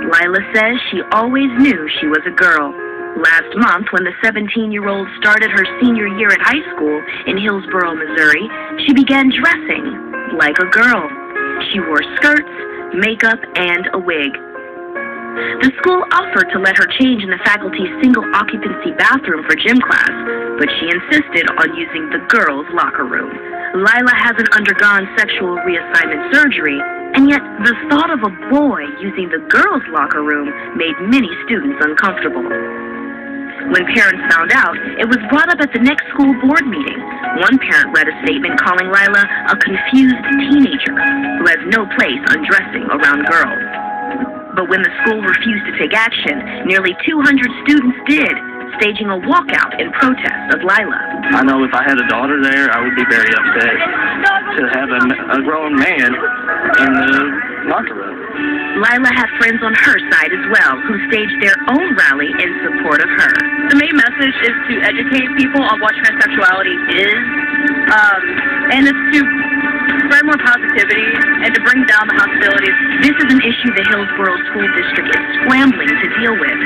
Lila says she always knew she was a girl. Last month, when the 17-year-old started her senior year at high school in Hillsboro, Missouri, she began dressing like a girl. She wore skirts, makeup, and a wig. The school offered to let her change in the faculty's single-occupancy bathroom for gym class, but she insisted on using the girls' locker room. Lila hasn't undergone sexual reassignment surgery, and yet the thought of a boy using the girls' locker room made many students uncomfortable. When parents found out, it was brought up at the next school board meeting. One parent read a statement calling Lila a confused teenager who has no place undressing around girls. But when the school refused to take action, nearly 200 students did, staging a walkout in protest of Lila. I know if I had a daughter there, I would be very upset to have a grown man in the locker room. Lila had friends on her side as well, who staged their own rally in support of her. The main message is to educate people on what transsexuality is, and it's to spread more positivity and to bring down the hostilities. This is an issue the Hillsboro School District is scrambling to deal with.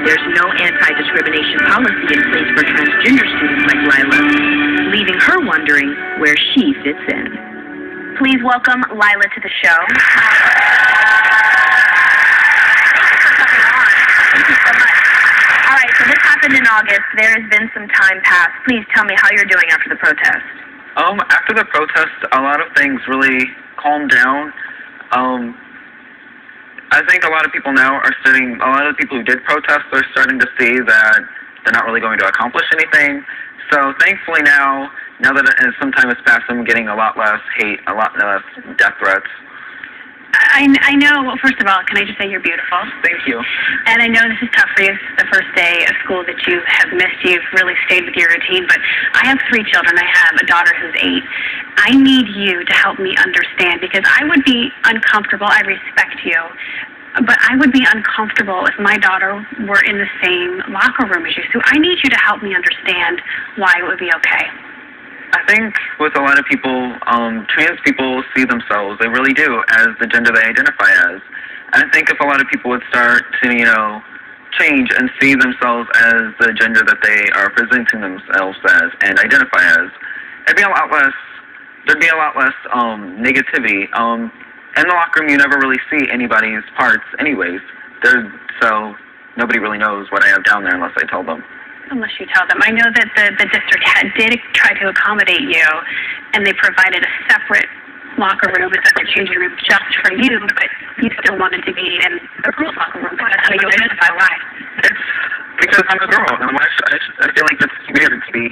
There's no anti-discrimination policy in place for transgender students like Lila, leaving her wondering where she fits in. Please welcome Lila to the show. Thank you so much. All right, so this happened in August. There has been some time passed. Please tell me how you're doing after the protest. After the protest, a lot of things really calmed down. I think a lot of people now are a lot of the people who did protest are starting to see that they're not really going to accomplish anything. So thankfully now that some time has passed, I'm getting a lot less hate, a lot less death threats. I know, well, first of all, can I just say you're beautiful? Thank you. And I know this is tough for you. It's the first day of school that you have missed. You've really stayed with your routine. But I have 3 children. I have a daughter who's 8. I need you to help me understand, because I would be uncomfortable. I respect you. But I would be uncomfortable if my daughter were in the same locker room as you. So I need you to help me understand why it would be okay. I think with a lot of people, trans people see themselves, they really do, as the gender they identify as. And I think if a lot of people would start to, change and see themselves as the gender that they are presenting themselves as and identify as, there'd be a lot less negativity. In the locker room, you never really see anybody's parts anyways. So nobody really knows what I have down there unless I tell them. Unless you tell them. I know that the district did try to accommodate you, and they provided a separate locker room, a separate changing room just for you, but you still wanted to be in the girls' locker room. That's how you identify. Why? It's because I'm a girl. I feel like it's weird to be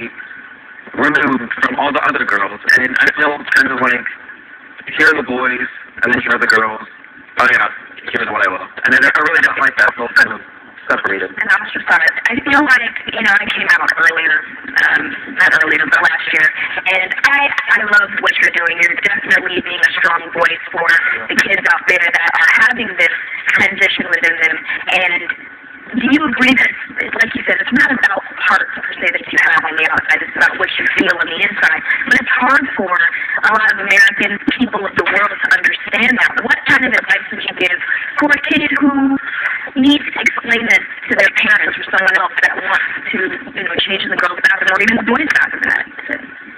removed from all the other girls, and I feel kind of like, here are the boys, and then here are the girls. Oh yeah, here's what I love. And I really don't like that. I feel kind of separated. And I was just on it. I feel like, I came out earlier, not earlier, but last year, and I love what you're doing. You're definitely being a strong voice for the kids out there that are having this transition within them. And do you agree that, like you said, it's not about parts per se that you have on the outside, it's about what you feel on the inside. But it's hard for a lot of American people of the world to understand that. What kind of advice would you give for a kid who needs to explain this to their parents or someone else that wants to, change the girls' bathroom or even the boys' bathroom?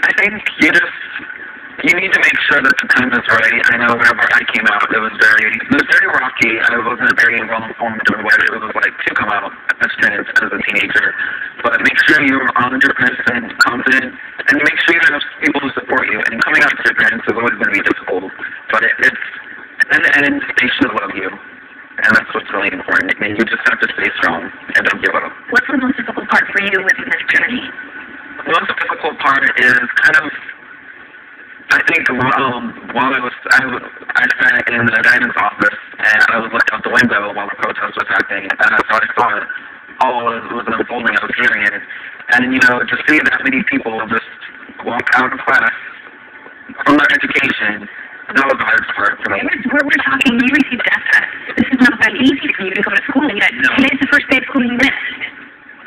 I think you need to make sure that the time is right. I know whenever I came out, it was very rocky. I wasn't very well informed of what it was like to come out as trans as a teenager. But make sure you're 100% confident, and make sure you have people who support you. And coming out as trans is always going to be difficult, but in the end, they should love you. And that's what's really important. And you just have to stay strong and don't give up. What's the most difficult part for you within this journey? The most difficult part is kind of, I think, while I sat in the guidance office and I was looking out the window while the protest was happening, and I saw it all was unfolding. I was hearing it, and to see that many people just walk out of class from their education, that was the hardest part for me. We're talking, you received death threats. This is not that easy for you to go to school, yet today's the first day of school you missed.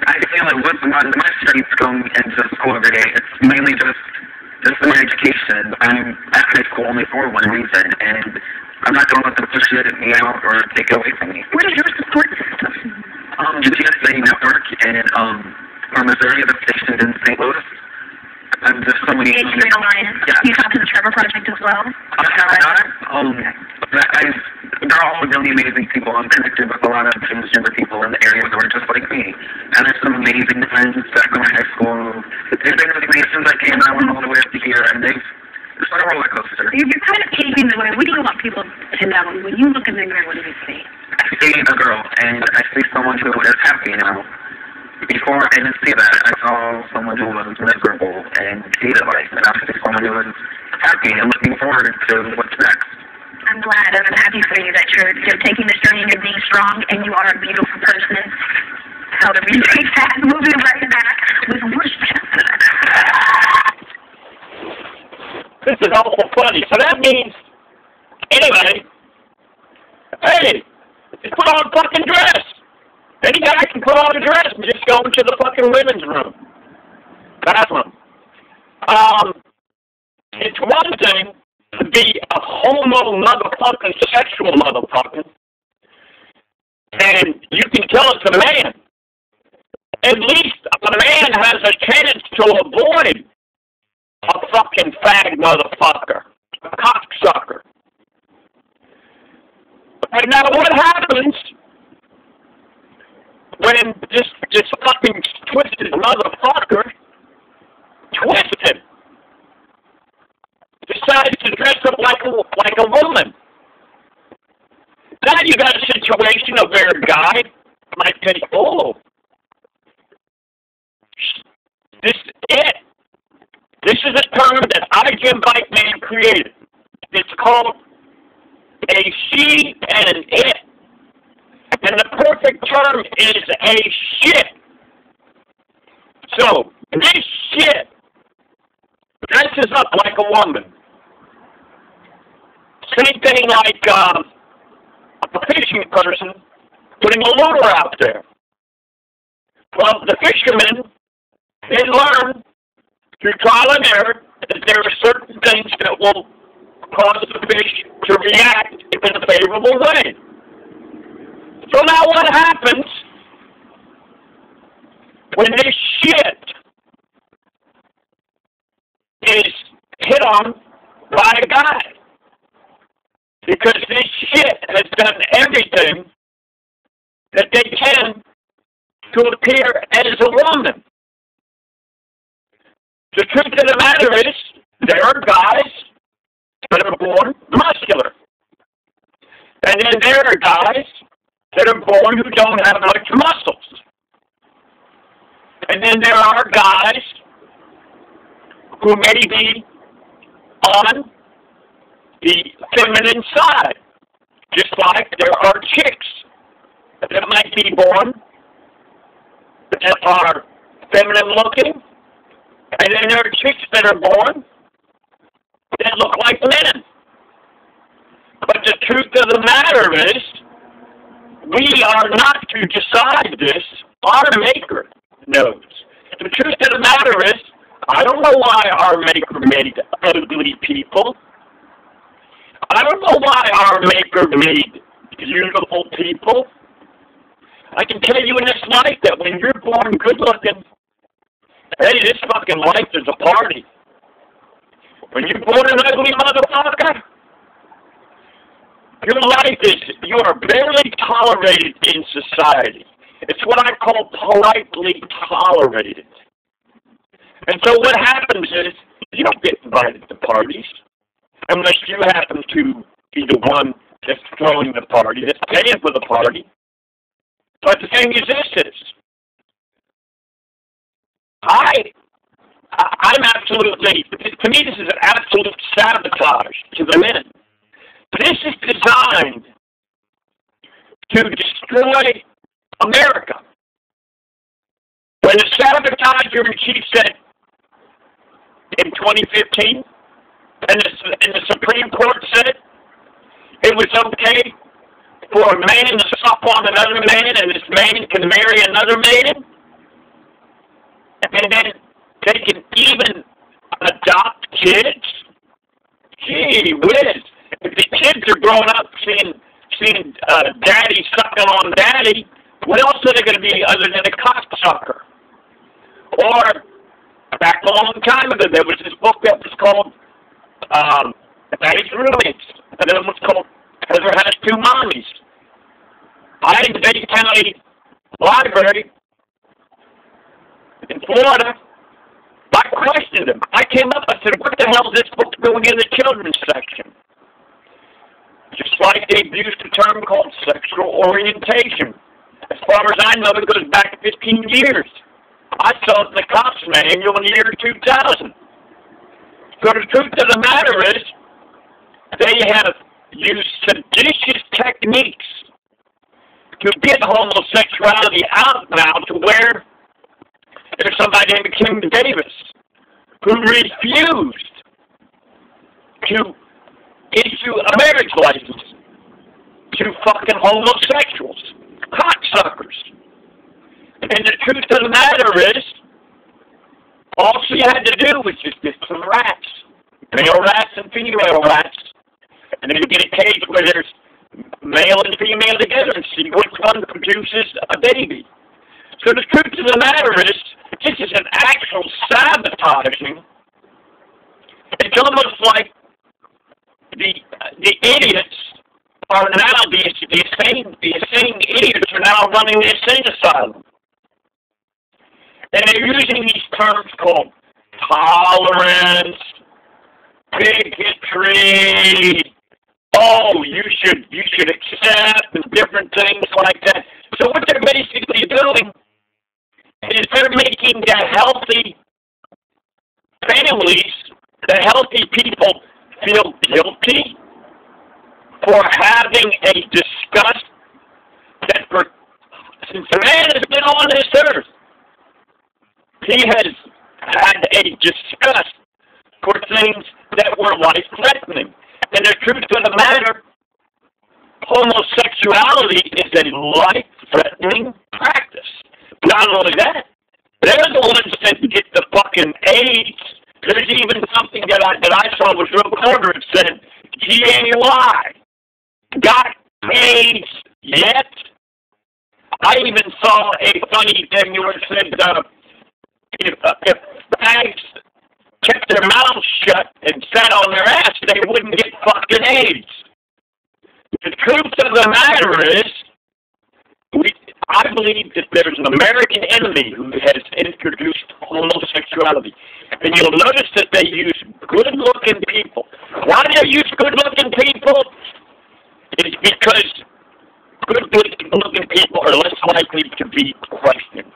I feel like with my strength going into school every day, it's mainly just my education. I'm at high school only for one reason, and I'm not going to let them push it me out or take it away from me. What is your support system? The GSA network in Missouri, the station in St. Louis. There's so many. Yeah. You talk to the Trevor Project as well? They're all really amazing people. I'm connected with a lot of transgender people in the area who are just like me. And there's some amazing friends back in high school. They've been with me since I came. I went all the way up to here, and it's like a roller coaster. You're kind of paving the way. What do you want people to know? When you look in the mirror, what do you see? I see a girl, and I see someone who is happy now. Before I didn't see that, I saw someone who was miserable and hated life, and I see someone who was happy and looking forward to what's next. I'm glad and I'm happy for you that you're taking this journey and you're being strong and you are a beautiful person. How to retake that, moving right back with worship. This is awful funny. So that means, anyway, hey, just put on a fucking dress. Any guy can put on a dress and just go into the fucking women's room. Bathroom. It's one thing to be a homo motherfucking sexual motherfucker, and you can tell it's a man. At least a man has a chance to avoid a fucking fag motherfucker, a cocksucker. And now what happens when this fucking twisted motherfucker, decides to dress up like a woman? Now you got a situation where a guy might think, oh, this is it. This is a term that jimbikeman created. It's called a she and an it. And the perfect term is a shit. So, this shit dresses up like a woman. Same thing like a fishing person putting a lure out there. Well, the fishermen, they learn through trial and error that there are certain things that will cause the fish to react in a favorable way. So now what happens when this shit is hit on by a guy? Because this shit has done everything that they can to appear as a woman. The truth of the matter is, there are guys that are born muscular. And then there are guys that are born who don't have much muscles. And then there are guys who may be on the feminine side, just like there are chicks that might be born that are feminine looking, and then there are chicks that are born that look like men. But the truth of the matter is, we are not to decide this. Our Maker knows. The truth of the matter is, I don't know why our Maker made ugly people. I don't know why our Maker made beautiful people. I can tell you in this life that when you're born good-looking, hey, this fucking life is a party. When you're born an ugly motherfucker, your life is, you are barely tolerated in society. It's what I call politely tolerated. And so what happens is, you don't get invited to parties unless you happen to be the one that's throwing the party, that's paying for the party. But the thing is this, I'm absolutely, to me this is an absolute sabotage to the men. This is designed to destroy America. When the sabotager-in-chief said in 2015, and the Supreme Court said it was okay for a man to suck on another man and this man can marry another man, and then they can even adopt kids, gee whiz. If the kids are growing up seeing seeing daddy sucking on daddy, what else are they going to be other than a cocksucker? Or, back a long time ago, there was this book that was called Daddy's Roommates. Another one was called Heather Has Two Mommies. I, in the Betty County Library in Florida, I questioned him. I came up, I said, what the hell is this book doing in the children's section? Just like they used a term called sexual orientation. As far as I know, it goes back 15 years. I saw it in the cops manual in the year 2000. So the truth of the matter is, they have used seditious techniques to get homosexuality out now to where there's somebody named Kim Davis who refused to issue a marriage license to fucking homosexuals, cocksuckers. And the truth of the matter is, all she had to do was just get some rats, male rats and female rats, and then you get a cage where there's male and female together and see which one produces a baby. So the truth of the matter is, this is an actual sabotaging. It's almost like the idiots are now, the insane idiots are now running the insane asylum. And they're using these terms called tolerance, bigotry, you should accept, and different things like that. So what they're basically doing is they're making the healthy families, the healthy people, feel guilty for having a disgust that since man has been on this earth, he has had a disgust for things that were life-threatening. And the truth of the matter, homosexuality is a life-threatening practice. Not only that, they're the ones that get the fucking AIDS. There's even something that I saw was real clever. It said, GAY, got AIDS yet? I even saw a funny thing where it said, if fags kept their mouths shut and sat on their ass, they wouldn't get fucking AIDS. The truth of the matter is, I believe that there's an American enemy who has introduced homosexuality. And you'll notice that they use good-looking people. Why do they use good-looking people? It's because good-looking people are less likely to be questioned.